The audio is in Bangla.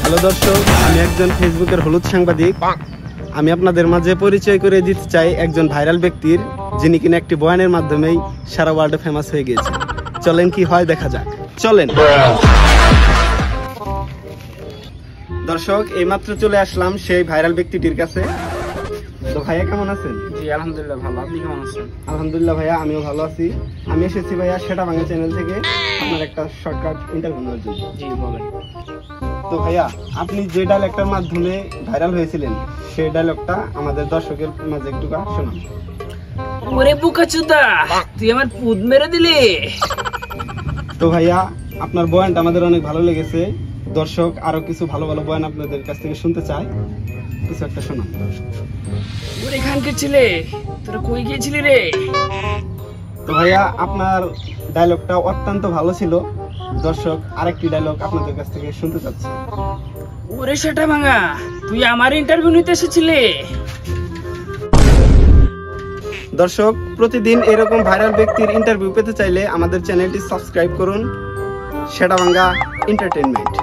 হ্যালো দর্শক, আমি একজন ফেসবুকের হলুদ সাংবাদিক। আমি আপনাদের মাঝে পরিচয় করে দিতে চাই একজন ভাইরাল ব্যক্তির, যিনি কিনা একটি বয়ানের মাধ্যমেই সারা ওয়ার্ল্ডে ফেমাস হয়ে গিয়েছে। চলেন কি হয় দেখা যাক, চলেন। দর্শক, এইমাত্র চলে আসলাম সেই ভাইরাল ব্যক্তিটির কাছে। তো ভাইয়া কেমন আছেন? জি আলহামদুলিল্লাহ ভালো, আপনি কেমন আছেন? আলহামদুলিল্লাহ ভাইয়া, আমিও ভালো আছি। আমি এসেছি ভাইয়া সেটা ভাঙা চ্যানেল থেকে আপনার একটা শর্টকাট ইন্টারভিউ নেওয়ার জন্য। জি বলেন। তো ভাইয়া, আপনি যে ডায়লগটার মাধ্যমে ভাইরাল হয়েছিলেন, সেই ডায়লগটা আমাদের দর্শকের মাঝে একটু শোনান। ওরে বোকাচোদা, তুই আমার পুদ মেরে দিলি। তো ভাইয়া, আপনার বয়ানটা আমাদের অনেক ভালো লেগেছে। দর্শক আরো কিছু ভালো ভালো বয়ান আপনাদের কাছ থেকে শুনতে চায়, কিছু একটা শোনান। ওরে এখানকার ছেলে, তোরা কই গিয়েছিলি রে? তো ভাইয়া, আপনার ডায়লগটা অত্যন্ত ভালো ছিল। দর্শক আরেকটি ডায়লগ আপনাদের কাছ থেকে শুনতে চাচ্ছে। ওরে সেটা ভাঙা, তুই আমার ইন্টারভিউ নিতে এসেছিলি? দর্শক, প্রতিদিন এরকম ভাইরাল ব্যক্তির ইন্টারভিউ পেতে চাইলে আমাদের চ্যানেলটি সাবস্ক্রাইব করুন, সেটা ভাঙ্গা এন্টারটেইনমেন্ট।